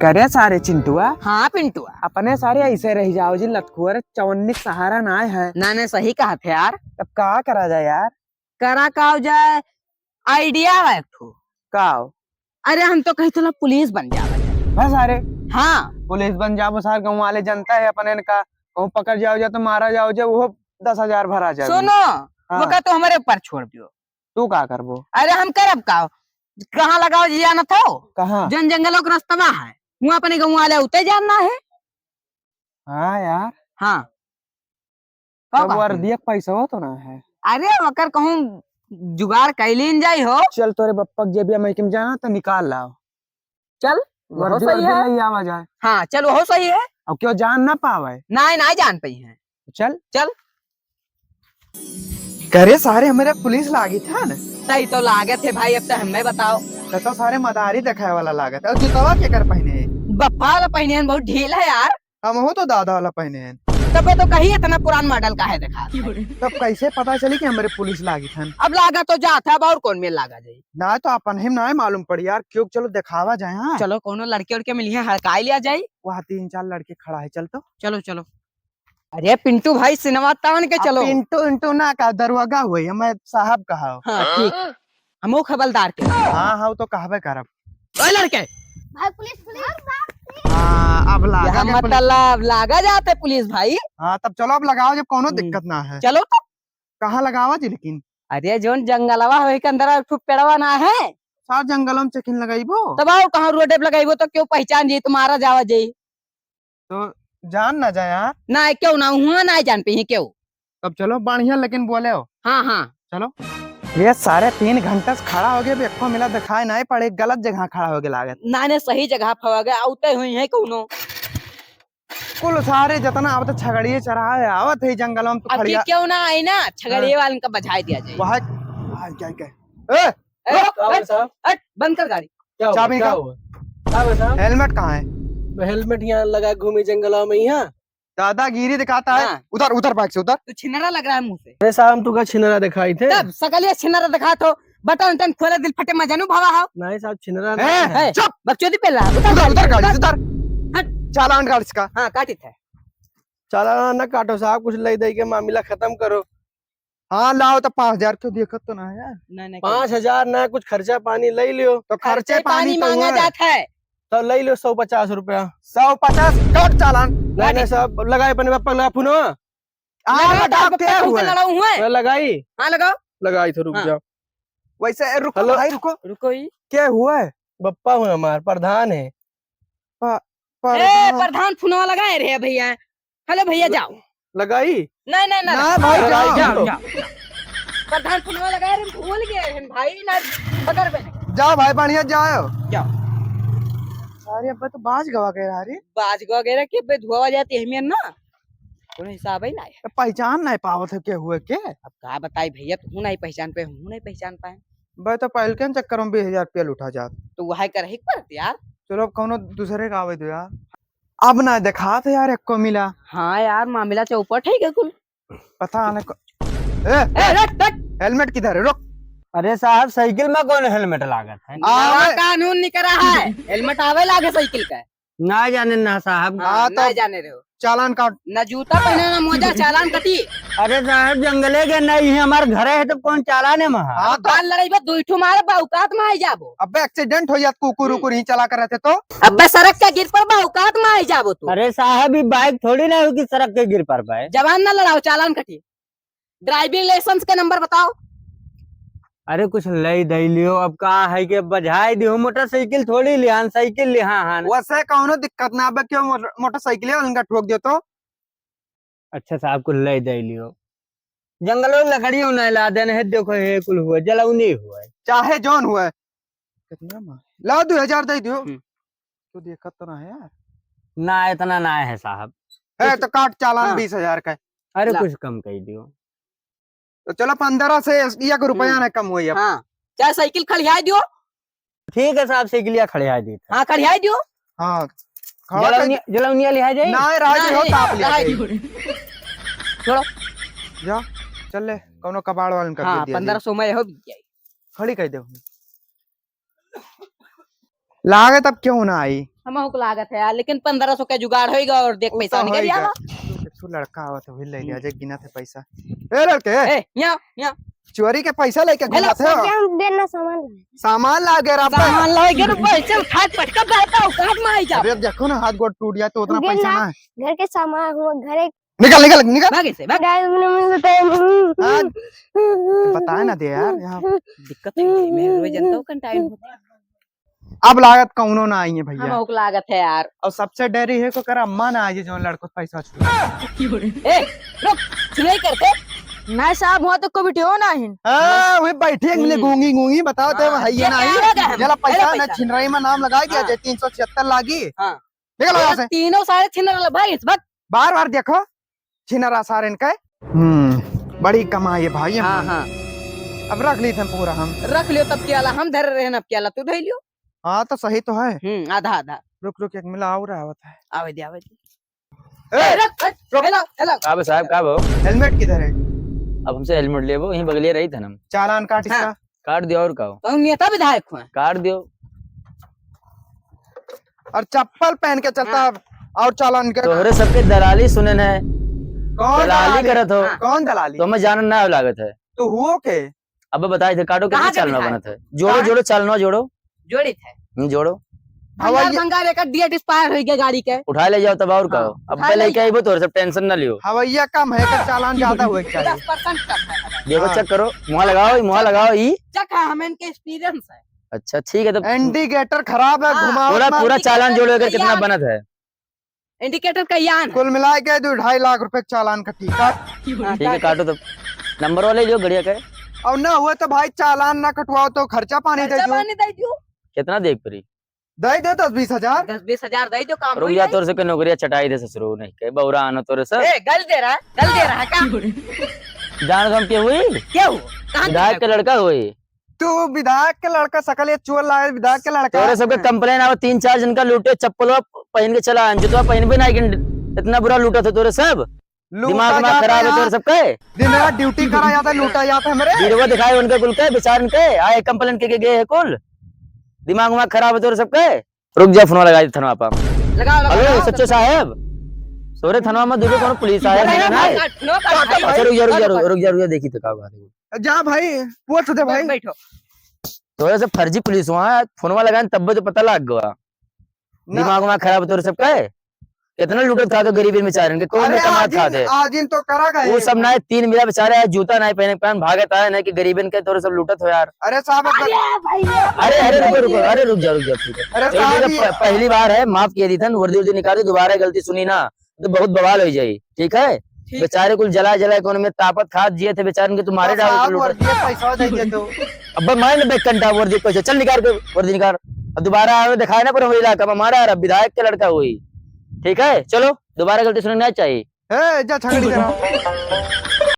करे सारे चिंटुआ। हाँ पिंटुआ। अपने सारे ऐसे रह जाओ जी लतखुअर चवन्नी सहारा ना है। ना सही कहा थे यार। तब का करा जाए यार? करा का जाए आइडिया है एक ठो। का? अरे हम तो कही तो पुलिस बन जावा जाए। बस सारे हाँ पुलिस बन जाओ सार गाँव वाले जनता है अपने का कहूँ पकड़ जाओ जा तो मारा जाओ जा वो 10,000 भरा जाए। सुनो हाँ। वो का तो हमारे ऊपर छोड़ दियो। तू का करबो? अरे हम करब का कहाँ लगाओ जी जाना था कहाँ? जन जंगलों का रास्ता है वहाँ अपने गाँव वाले उते जानना है। हाँ यार। हाँ तब वर्दिया पैसा हो तो ना है। अरे वकर कहूँ जुगाड़ कैलीन जाई हो। चल तोरे बप्पा जेबिया में जाना तो निकाल लाओ। चल वो सही है। नहीं आवा जाए। हाँ चल वो सही है। अब क्यों जान ना पावे? ना जान पाई है। चल चल करे सारे हमारे पुलिस लागी था ना। सही तो लागे थे भाई अब तो हमें बताओ। तो सारे मदारी दिखाए वाला लागत है और जुतवा के कर पहने हैं। बप्पा वाला पहने हैं बहुत ढील है यार। हम हो तो दादा वाला पहने हैं। तब तो कही इतना पुरान मॉडल का है दिखा। तब कैसे पता चली कि हमारे पुलिस लागी था? अब लागा तो जाता अब और कौन में लागा जाए ना तो अपन हिम ना मालूम पड़ी यार क्यों। चलो दिखावा जाए। हाँ चलो कोनो लड़के उड़के मिली है हड़काई लिया जाए। वहाँ 3-4 लड़के खड़ा है। चल तो चलो चलो। अरे पिंटू भाई सिनेमा तान के चलो। पिंटू इंटू ना का दरवाजा हुई हमें साहब कहा। हाँ ठीक हम खबरदार के। हाँ तो कहबे करब। ओए लड़के भाई पुलिस पुलिस। हाँ अब लागा मतलब लागा जाते पुलिस भाई। हाँ तब चलो अब लगाओ जब कोनो दिक्कत ना है। चलो तो कहाँ लगावा जी लेकिन? अरे जोन जंगलवा हो के अंदर पेड़वा ना है सार जंगलों में चेकिन लगाइबो तब आओ कहाँ रोड पे लगाइबो तो क्यों पहचान जी तुम्हारा जावा जाई तो जान ना जाए यार। ना क्यों ना हुआ ना जान पे क्यों। तब चलो बढ़िया लेकिन बोले हो। हाँ चलो ये सारे 3 घंटे से खड़ा हो गए देखो मिला दिखाई नहीं पड़े गलत जगह खड़ा हो गया लागत। ना सही जगह फवा गए आउते हुई है कौनो कुल सारे जितना अब तो छगड़िए चढ़ाए आवत है जंगलों में तो खड़िया क्यों ना आई ना छगड़िए वाले का बजाय दिया जाए। वहाँ क्या बंद कर गाड़ी। चाबी का हेलमेट कहाँ है? हेलमेट यहाँ लगा घूमी जंगलों में यहाँ दादागिरी दिखाता है। हाँ। उधर उधर बाइक से उधर। तू छिनरा लग रहा है मुंह से। अरे साहब तुका छिनरा दिखाई थे। तब सकलिया छिनरा दिखा तो बटन टन खोले दिल फटे मजानू भावा हो। नहीं साहब छिनरा ए, चुप बकचोदी पे ला उधर गाड़ी से उधर हट। चालान गाड़ी का। हाँ काटी थे। चला ना काटो साहब कुछ ले दे के मामला खत्म करो। हाँ लाओ तो 5,000 क्यों दिक्कत तो ना है यार। नहीं 5,000 ना कुछ खर्चा पानी ले लियो तो खर्चे पानी तो मांगा हुआ। जाता है। तो ले लियो 150 रुपया। 150 कट चालान। नहीं साहब लगाए अपने पापा लगा फोन लगाई हाँ लगाओ लगाई तो रुक हाँ। जाओ। वैसे रुको हेलो। भाई रुको। रुको ही। क्या हुआ है? बप्पा हूँ हमार प्रधान है। प्रधान फोनवा लगाए रहे भैया। हेलो भैया जाओ। लगाई नहीं ना भाई लगाई जाओ जाओ। प्रधान फोनवा लगाए रहे भूल गए हैं भाई ना पकड़ में। जाओ भाई बढ़िया जाओ। जाओ अरे अब तो बाज गवा कह रहा रे। बाज वगैरह के पे धुआ जाती है हमें ना कोनो हिसाब ही ना है। पहचान नहीं पावत है के हुए के। अब का बताई भैया तू नहीं पहचान पे हूँ नहीं पहचान पाए भाई तो पहल के चक्कर में 20,000 रुपया लुटा जात। तो वह कर ही पड़ते यार। चलो अब कौनो दूसरे का आवे दो यार। अब ना दिखा थे यार एक को मिला। हाँ यार मामला चौपट है क्या कुल। पता नहीं हेलमेट किधर है? रुक। अरे साहब साइकिल में कौन हेलमेट लागत है? नया कानून निकल रहा है हेलमेट आवे लागे साइकिल का। ना जाने ना साहब। हाँ, तो ना जाने रहे हो चालान काट। ना जूता पहने ना मोजा चालान कटी। अरे साहब जंगले के नहीं है हमारे घर है तो कौन चालाने में है? हाँ तो कान लड़ाई बा दुईठो मारे बाउकात में आई जाबो। अबे एक्सीडेंट हो जात कुकुर उकुर ही चला कर रहे थे तो। अबे सड़क के गिर पर बाउकात में आई जाबो तू। अरे साहब ये बाइक थोड़ी ना होगी सड़क के गिर पर पाए। जवान ना लड़ाओ चालान कटी। ड्राइविंग लाइसेंस के नंबर बताओ। अरे कुछ ले दे लियो अब कहा है कि बजाई दियो मोटरसाइकिल थोड़ी लिहान साइकिल लिहान। वैसे कौनो दिक्कत ना अब क्यों मोटरसाइकिल उनका ठोक दियो तो। अच्छा साहब कुछ ले दे लियो जंगलों में लकड़ी नहीं ला देने है देखो ये कुल हुआ जलौनी हुआ चाहे जौन हुआ कितना मार लाओ 2,000 दे दियो। तो दिक्कत तो ना है यार। ना इतना ना है साहब। है तो काट चालान हाँ। 20,000 का। अरे ला। कुछ कम कर दियो। तो चलो 15 से 1 रुपया ना कम हुई अब। हाँ चाहे साइकिल खड़ियाई दियो। ठीक है साहब साइकिलिया खड़े आ दी हाँ खड़ियाई दियो। हाँ खड़ा कर। जलौनिया लिहा जाए ना राज हो ताप लिया छोड़ो। जा चल ले कौनो कबाड़ वालन कर हाँ दिया 1500 में हो भी खड़ी कर दे। लागे तब क्यों ना आई। हम को लागत है यार, लेकिन 1500 का जुगाड़ होएगा और देख पैसा निकल जाएगा। तू लड़का आवत हो ले लिया जे गिना थे पैसा। ए लड़के ए यहाँ चोरी के पैसा लेके घुमा थे क्या हम देना सामान सामान ला गए रब्बा। सामान लाएगे तो पैसे उठा पटका बैठा हूं, काट में आई जा। अरे देखो ना हाथ गोड़ टूट जाए तो उतना पैसा ना है। घर के सामान हुआ घर एक निकल निकल निकल। भागे से भाग। हाँ, बताए ना दे यार यहाँ दिक्कत है मेरे रोज जनता का टाइम होता है। अब लागत कौनो ना आई है भैया। हम को लागत है यार। और सबसे डरी है को कर अम्मा ना आई जो लड़को पैसा छू। ए रुक, सुनाई करते मैं साहब हुआ तो को बिटियो ना हिन। हां वही बैठे मिले गूंगी गूंगी बताओ तो है ये ना आई जला पैसा ना छिनराई में नाम लगा दिया जे 376 लागी। हां निकल वहां से। तीनों सारे छिनर भाई इस वक्त बार-बार देखो छिनरा सारे इनके। बड़ी कमाई है भाई। हां हां अब रख ली थे पूरा हम। रख लियो तब क्या हम धर रहे ना क्या तू ढई लियो। हां तो सही तो है। आधा आधा रुक रुक एक मिला और रहा होता है। आवे दे ए रख हेलो हेलो काब साहब काब हो? हेलमेट किधर है? अब हमसे हेलमेट ले वो यहीं बगलिए रही था ना। चालान काट इसका। हाँ। काट दियो और का तो नेता विधायक हुआ काट दियो। और चप्पल पहन के चलता और चालान के तोहरे सबके दलाली सुनन है। कौन दलाली करत हो। कौन दलाली? तो हमें जानन ना लागत है। तो हुओ के अब बताए थे काटो कहाँ कैसे के चलना विधायक? बनत है। जोड़ो कहाँ? जोड़ो चलना जोड़ो जोड़ी थे जोड़ो भंगार भंगार एक डेट एक्सपायर हो गया गाड़ी के। उठा ले जाओ तब और का हो। अब उठा पे ले लेके आइबो तोरे सब टेंशन ना लियो। हवैया कम है का चालान ज्यादा हुए चाहिए। 10% कम है। देखो हाँ। चेक करो मुँह लगाओ ई। चक है हमें इनके एक्सपीरियंस है। अच्छा ठीक है तो इंडिकेटर खराब है हाँ। घुमाओ पूरा पूरा चालान जोड़ो अगर कितना यार। बनत है। इंडिकेटर का यान है। कुल मिला के 2.5 लाख रुपए चालान का ठीक है। ठीक है काटो तो नंबर वाले लियो गड़िया के। और ना हुआ तो भाई चालान ना कटवाओ तो खर्चा पानी दे खर्चा दो। पानी दे दियो। कितना देख परी दे दो 10-20 हजार। 10-20 हजार दे दो काम रुक हो जा जाए। तोरे से नौकरिया चटाई दे ससुरो नहीं कहे बौरा आना तोरे से ए गल दे रहा है क्या? जान हम के हुई क्या हुआ? कहाँ विधायक का लड़का हुई। तू विधायक के लड़का सकल ये चोर लाए विधायक के लड़का। तोरे सबके कंप्लेन आवे 3-4 जन का लूटे चप्पल पहन के चला जूता पहन भी नहीं इतना बुरा लूटा था तोरे सब। दिमाग में खराब है तोरे सबके। दिन रात ड्यूटी करा जाता लूटा जाता है मेरे। वीडियो दिखाए उनके कुल के बेचार के आए कंप्लेन के गए है कुल। दिमाग में खराब है तोरे सबके। रुक जा फोन लगा दी थनवा पा। लगाओ हेलो सच्चो साहब सोरे थनवा में देखो कौन पुलिस आया है ना। अच्छा रुक जा देखी तो का बात है। जा भाई पूछ दे भाई। बैठो तोरे से फर्जी पुलिस हुआ फोनवा लगाए तब तो पता लग गया। दिमाग में खराब है तोरे सबके। कितना लूटत खा तो गरीबी में चारण के कौन अरे कमात खाते आज इन तो करा गए। वो सब ना 3 मिला बेचारे है जूता नहीं पहने पहन भागत आए ना कि गरीबन के तोरे सब लूटत हो यार। अरे साहब अरे रुको अरे रुक जा ठीक है। अरे एक साहब जगह ये- पहली बार है माफ किया दी था वर्दी निकाली दोबारा गलती सुनी ना तो बहुत बवाल हो जाये ठीक है। बेचारे कुल जला कौन में ताकत खाद जिए थे बेचारे के तुम्हारे डाल साहब वर्दी पैसा दे दे तो। अब मैं बेकंटा वर्दी को चल निकाल के वर्दी निकाल। अब दोबारा आवे दिखाए ना पर वही इलाका में हमारा विधायक के लड़का हुई ठीक है। चलो दोबारा गलती सुनना नहीं चाहिए। ए जा छगड़ी दे रहा।